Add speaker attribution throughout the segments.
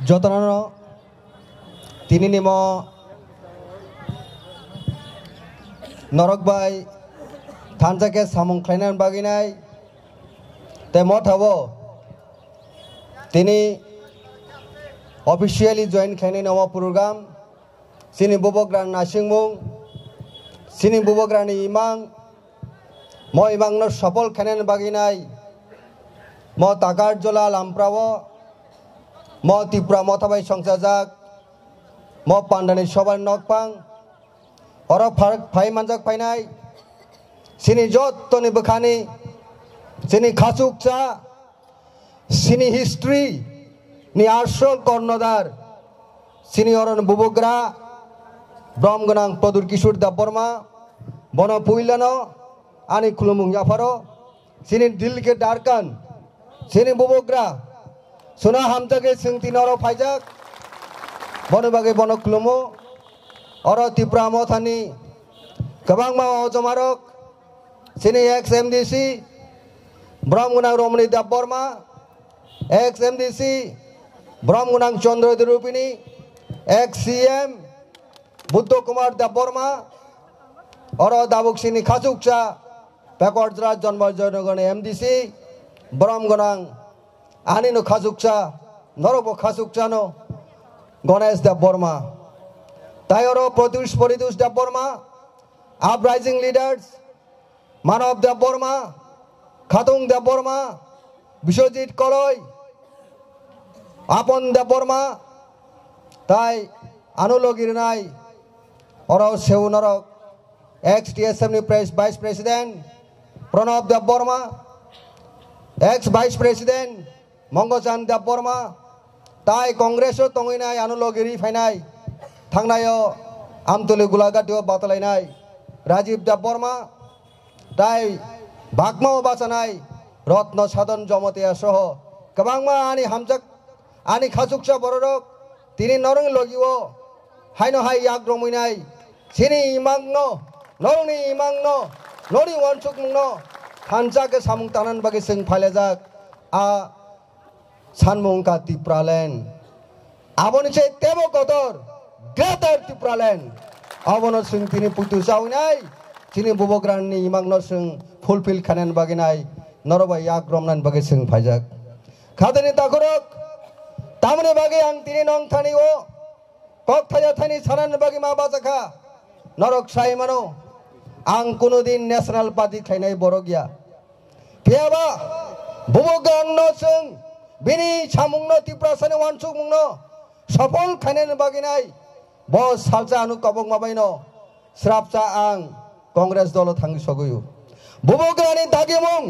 Speaker 1: যতনানো তিনি নিম নরকবাই থানজাকে সামুং খাইনান বাগিনাই তে মথাবো তিনি অফিসিয়ালি জয়েন খাইনাই নম প্রোগ্রাম সিনি বুবগ্রান নাসিংমুং সিনি বুবগ্রানি ইমাং ম ইমাংনো সফল খাইনান বাগিনাই ম তাকার জলা লামপ্রাবো ম ত্রিপুরা মথাবাই সংসাজাক ম পান্ডানি সবার নকপাং or phi মানজাক ফাইনাই Sini যতনি বখানি Sini খাসুকচা Sini history নি আসল কর্ণধার সিনি অরণ বুবগ্রা ব্রহ্মগণাং প্রদুর কিশোর দেববর্মা বন পুইলানো আনি খুলুমুং জাফারো সিনি দিলকে ডারকান সিনি বুবগ্রা সোনা হামজাকে সিংতি নর ফাইজাক বনবাগে বন খুলুমু অর ত্রিপুরা মথানি गोबां जमारक सिनी एक्स एमडीसी ब्रह्मगुणां रमणी देबबर्मा एक्स एमडीसी ब्रह्मगुणां चंद्र द्रुपिणी एक्स सीएम बुद्ध कुमार देबबर्मा और दाबुक सिनी खासुकचा बैकवर्ड जन्म जनगण एमडीसी ब्रह्मगुणां आनिनो खासुकचा नरबो खासुकचानो गणेश देबबर्मा तायरो प्रत्युष परितोष देबबर्मा अपराइजिंग लीडर्स मानव देबबर्मा खातुं देबबर्मा विश्वजित कलय आपन देबबर्मा ताई आनुलगिरनाय और सेउ नरक एक्स टीएसएम नि vice president Pranab Debbarma ex vice president Mangalchand Debbarma ताई कांग्रेस तंगैनाय आनुलगिरि फायनाय थांनायाव आमतली गुलाघाटियाव बातलायनाय राजीव देबबर्मा ताई भागमाव बाचानाय रत्न साधन जमतिया सह गोबांमा आनि हामजाक आनि खासुकसा बररक तिनि नरं लगिओ हायनो हाय याग्रमैनाय सिनि इमांनो नरंनि इमांनो नरि वनसुकमुंनो हानजाके सामुं तानान बागे जों फायलाजाक आ सानमुंका टिप्रालेण्ड आबनिसे तेबो गदर ग्रेटर टिप्रालेण्ड आबनो जों तिनि पुतु जावनाय तिनि बुबग्रानि इमांनो जों फुलफिल खानान बागिनाय नरबाय याग्रमनान बागे जों फायजाक खादनि ताखरक तामने बागे आं तिनि नं थानिओ कक थाया थानि सानान बागे मा बाजाखा नरक सायमानो आं कुनु दिन नेशनल पार्टी खायनाय बर' गैया फेयाबा बुबग्रानो जों बिनि सामुंनो टिप्रासानि वानसुकमुंनो सफल खायनान बागिनाय बस सालजा आनु कबक माबायनो स्राबचा आं कांग्रेस दल थांनि सगुयो बुबग्रानि दागिमुं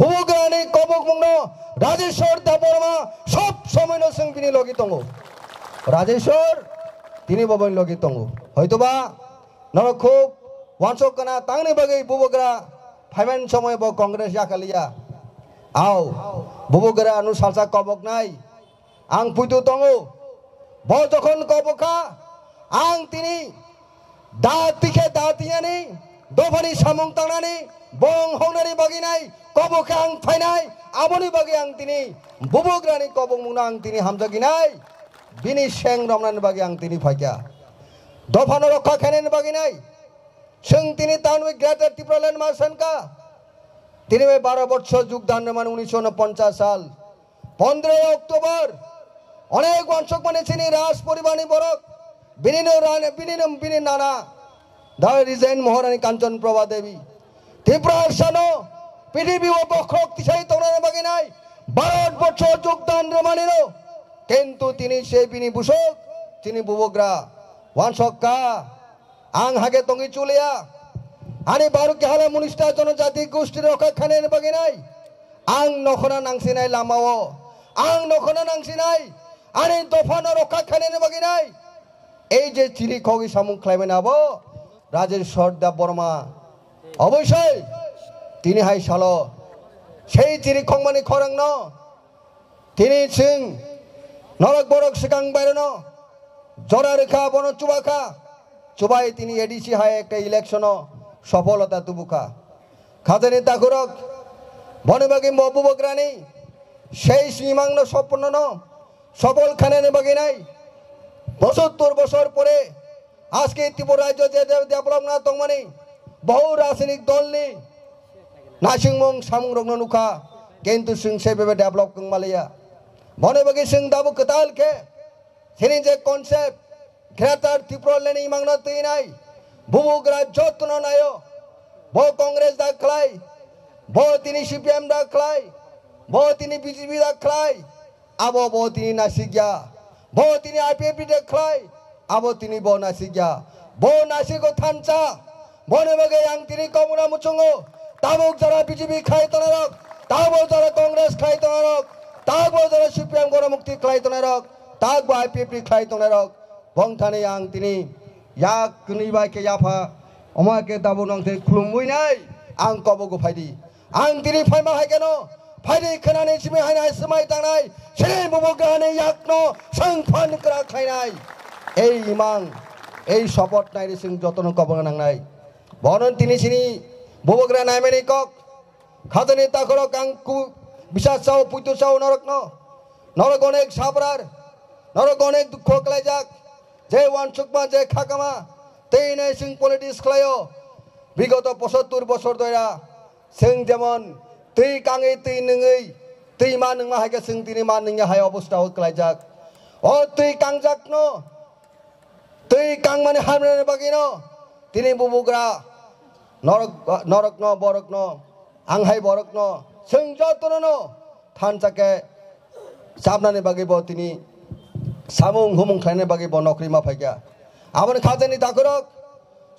Speaker 1: बुबग्रानि कबक मुंनो राजेश्वर देबबर्मा सब समयनो जों बिनि लगे दङ राजेश्वर तिनि बबन लगे दङ हयतोबा नर खुब वानसक कना तांनि बागै बुबग्रा फाइमेन समय ब कांग्रेस याखालिया आव बुबग्रा आनु सालजा कबक नाय आं पुइतु दङ ब जखन कबका आं तिनि दातिखे दातियानि दफानि सामुं तांनानि बं हौनानि बागिनाय कबके आं फायनाय आबनि बागे आं तिनि बुबग्रानि कबक मुंनो आं तिनि हामजागिनाय बिनि सें रमनानि बागे आं तिनि फायका दफानो रक्षा खायनायनि बागिनाय जों तिनि तानवे ग्रेटर टिप्रालेण्ड मार्शेनका तिनि 12 बछर যোগদান मान 1949 साल 15 अक्टोबर अनेक वंशक माने चिनि राज परिवारनि बरक बिनि नाना दाय रिजाइन महारानी कांचन प्रभा देवी त्रिपुरा सानो पृथ्वी बख्रक तिसाई तंनानै बागिनाय 12 बछर যোগদাन मानिनो किन्तु तिनि से बिनि बुसक तिनि बुबग्रा वानसक्का आं हागे तंगि चुलिया आनि बारु केहाला मुनिस्टा जनजाति गोष्ठी रखा खानायनि बागिनाय आं नखना नांसिनाय लामाव आं नखना नांसिनाय आनि दफानो रखा खानायनि बागिनाय এই যে চিনি খগি সামুং খাইবেন আবো রাজেশ্বর দেববর্মা অবশ্যই তিনি হাই সালো সেই চিনি খংমানি খরাংন তিনি সিং নরক বরক সিকাং বাইরনো জরা রেখা বন চুবাখা চুবাই তিনি এডিসি হাই একটা ইলেকশন সফলতা তুবুকা খাজানি তাকুরক বনবাগি মবুবগ্রানি সেই সীমাংন সম্পন্ন সফল খানের বাকি নাই ৭৫ বছর পরে আজকে ত্রিপুরা রাজ্য যে ডেভেলপ না তংমানি বহু রাজনৈতিক দল নি নাসিংমং সামুং নুখা কিন্তু जों সেভাবে ডেভেলপ কংমালিয়া বনে বাকি जों দাবো কতালকে সেনি যে কনসেপ্ট গ্রেটার ত্রিপুরা লেনি মাংনা তৈনাই বুবুগ্রা যত্ন নাयो ব কংগ্রেস দা খাই ব তিনি সিপিএম দা খাই ব তিনি বিজেপি দা খাই আবো ব তিনি নাসিগিয়া ব তিনি আইপিএফ দা খাই আবো তিনি ব নাসিগিয়া ব নাসিগো থানচা বনে বাকি আং তিনি কমরা মুচুঙ্গো তাবুক যারা বিজেপি খাই তনারক তাবো যারা কংগ্রেস খাই তনারক তাবো যারা সিপিএম গণমুক্তি খাই তনারক তাবো আইপিএফ খাই তনারক বংথানি আং তিনি याक निबाय के याफा अमा के दाबो नंथे खुलुमुइनाय आं कबगो फायदि आं दिनै फायमा हायगेनो फायदि खोनानै सिमे हायनाय समाय दांनाय सेरे बुबुग्रानि याकनो जों फान करा खायनाय এই ইমাং এই শপথ নাইরে जों যতन कबग नांनाय বনন তিনি সিনি বুবুগ্রা নাইমেনি কক খাদনি তাখর কাংকু বিশ্বাসাও পুইতুসাও নরক অনেক সাবরার নরক অনেক দুঃখ ক্লাইজাক যে ওয়ানসুকমা যে খাকামা তেইনে जों পলিটিক্স খালাयो বিগত ৭৫ বছর ধরে जों যেমন তৈ কাঙে তৈ নङै তৈ মা নङा হাইকে जों দিনে মা নङा হাই অবস্থা ক্লাইজাক ও তৈ কাংজাকনো তৈ কাং মানে হামনে বাগিনো তিনি বুবুগ্রা নরক বরক आंहाय बरक जों जतनो थानचाके साबनाने बागैबो तिनि सामुं हुमुं खायने बागैबो नौकरी मा फायगा आबन खाजेनि दाखरक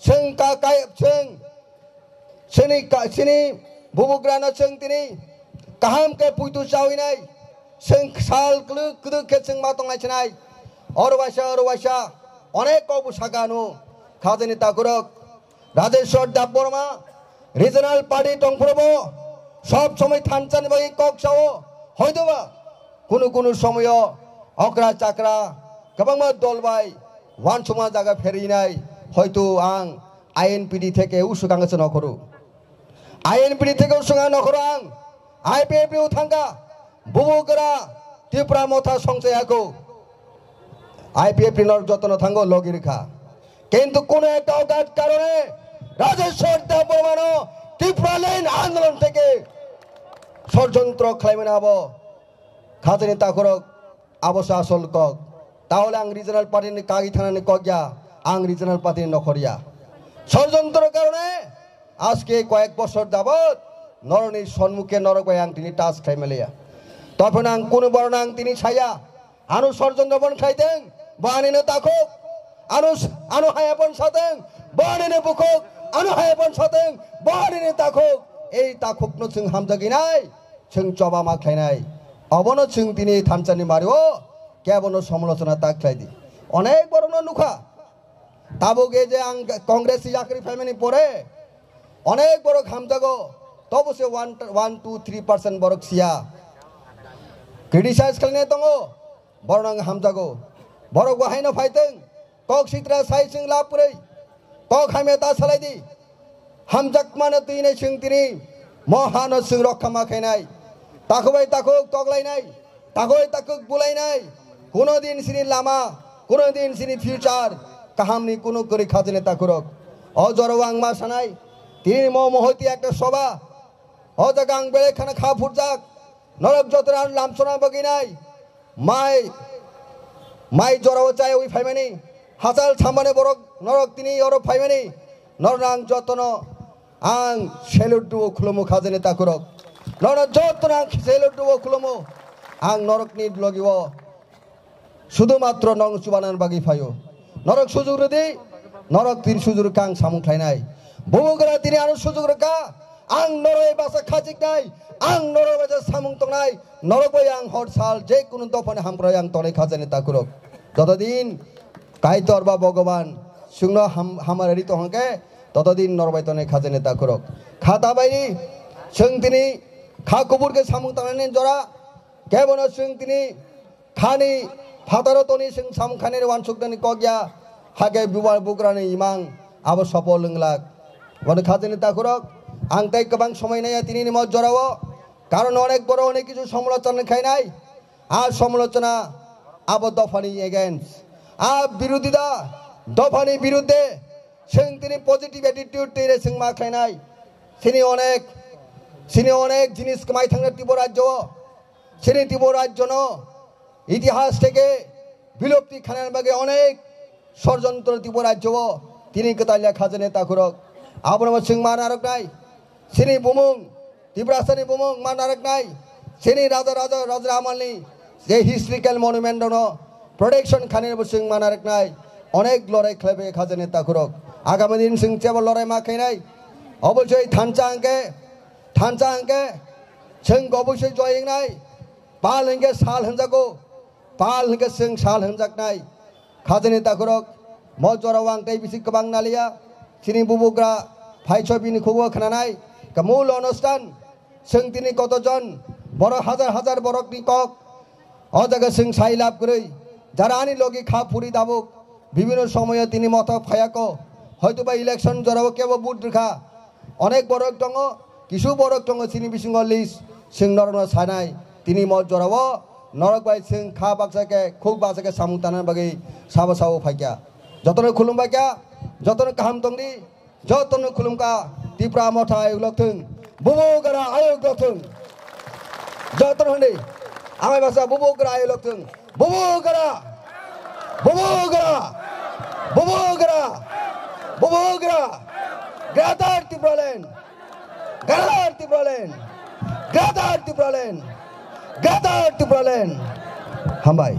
Speaker 1: जों का काय जों सिनि बुबुग्राना जों तिनि काहाम के पुइतु चावैनाय जों साल कुदु के जों मा तंनायसनाय अरवासा अनेक कबु सागानु खाजेनि दाखरक राजेश्वर दाब बर्मा রিজনাল পার্টি টংফরব সব সময় থানচানি বাকি কক চাও হয়তোবা কোনো সময় অকরা চাকরা গোबां দলবাই ওয়ান সমা জায়গা ফেরিনাই হয়তো আং আইএনপিডি থেকে উসুগাংসে নকরু আইএনপিডি থেকে উসুগাং নকরু আং আইপিএফ থাঙ্গা বুবুগ্রা ত্রিপুরা মথা সংশয়াকো আইপিএফ নর যতন থাঙ্গো লগিরখা কিন্তু কোন একটা অগাধ কারণে রাজেশ্বর দেব বর্মানো ত্রিপুরা লেন আন্দোলন থেকে ষড়যন্ত্র খাইমেন হব খাতেনি তাকরক আবশ্য আসল কক তাহলে আং রিজনাল পার্টিনি কাগি থানানি কগিয়া আং রিজনাল পার্টিনি নকরিয়া ষড়যন্ত্র কারণে আজকে কয়েক বছর যাবত নরনির সম্মুখে নরকয় আং তিনি টাচ খাইমেলিয়া তখন আং কোন বড় আং তিনি ছায়া আনু ষড়যন্ত্র বন খাইতেন বানিনো তাকক আনু হায়াপন সাথেন বানিনো বুকক আনু হায়াপন সাথেন বানিনো তাকক এই তাককনো जों हामजागिनाय जों चबा माख्लायनाय अबनो जों दिनै थानचानि मारिओ केबनो समालोचना ताख्लायदि अनेक बरनो नुखा ताबोगे जे आं कांग्रेस याकरि फैमिली परे अनेक बरो हामजागो तबो से 1 2 3% बरक सिया क्रिटिसाइज खालामनाय दङ बरनां हामजागो बरक बाहायनो फायदों कक सित्रा साइसिं लापुरै कक हामेता सालायदि हामजाक मानो दिनै जों दिनै महानो जों रक्षा माखायनाय ताखोबाय ताखोक तगलायनाय ताखोय ताखोक बुलायनाय कोनो दिन सिनि लामा कोनो दिन सिनि फ्यूचार काहामनि कोनो करि खाजने ताखुरक अजरो आं मा सानाय तिनि महति একটা সভা ও জায়গা আং বেলে খানা খা ফুরজাক নরক যতরা লামসনা বগিনাই মাই জরাও চাই ওই ফাইমানি হাজাল ছামানে বরক নরক তিনি অর ফাইমানি নরনাং যতন आं सेलुटु खुलुमु खाजने ताकुरक नर जतन आं सेलुटु खुलुमु आं नरकनि लगिव शुधुमात्र नंग सुबानान बागि फायो नरक सुजुगरुदि नरक तीन सुजुरका आं सामुख्लायनाय बुबुग्रा तिनि आरो सुजुगरुका आं नरय बासा खाजिकनाय आं नरय बासा सामुं तंनाय नरकबाय आं हर साल जे कुनु दफाने हामग्राय आं तने खाजने ताकुरक যতদিন কাইতর বা ভগবান सुंनो हामारि तंगे ततदिन नरबायतने खाजने ताकुरक खाता बायनि जों दिनै खा खबरके सामुं तांनानै जरा केबनो जों दिनै खानि फादारतनि जों सामुखानि वानसुकदानि कगिया हागे बिवार बुग्रानि इमां आबो सफल लोंलाक वन खाजने ताकुरक आं ताइ गोबां समायनाया दिनैनि मत जराव कारण अनेक बड़ अनेक किछु समालोचना खायनाय आर समालोचना abo dofani against birudida dofani birudde sing tini positive attitude tire sing ma khainai sini onek jinis kamai thangna Tripura rajyo sini Tripura rajyo no ইতিহাস থেকে বিলুপ্তি খানের বাগে অনেক ষড়যন্ত্র Tripura রাজ্য তিনি কতালিয়া খাজনে তাকুরক আবরম সিং মানারক নাই সিনি বুমুং ত্রিপুরাস্তানি বুমুং মানারক নাই সিনি রাজা আমলনি যে হিস্ট্রিক্যাল মনুমেন্ট ন প্রোটেকশন খানের সিং মানারক নাই অনেক লড়াই খেলবে খাজনে তাকুরক আগামী দিন সিং চেবল লড়াই মা খাইনাই অবশ্যই থানচা আঙ্কে সিং অবশ্যই জয়িং নাই পাল হিংকে সাল হিংজাগো পাল হিংকে সিং সাল হিংজাকনাই খাজনে তাকুরক মজরাওয়াং তাই বিসি কবাং নালিয়া সিনি বুবুগ্রা ফাইছবিনি খুব খানানাই মূল অনুষ্ঠান সিং তিনি কতজন বড় হাজার বড় নিকক অজায়গা সিং সাই লাভ করে যারা আনি লগি খা ফুরি দাবুক বিভিন্ন সময়ে তিনি মত ফায়াক হয়তো বা ইলেকশন জরাবো কেব বুট রেখা অনেক বড় দङ কিছু বড় দङ সিনি বিসিং লিস সিং নরন সানাই তিনি মত জরাবো নরক বাই সিং খা বাকসাকে খুব বাসাকে সামুতানার বাগে সাবো ফাইকা যতন খুলুমবাইকা যতন কাহাম তংদি যতন খুলুমকা Tripura মথা আয়োগ লথং বুবুগরা আয়োগ লথং যতন হন্ডি আমাই ভাষা বুবুগরা আয়োগ লথং বুবুগরা গ্রেটার Tripura ল্যান্ড হামবাই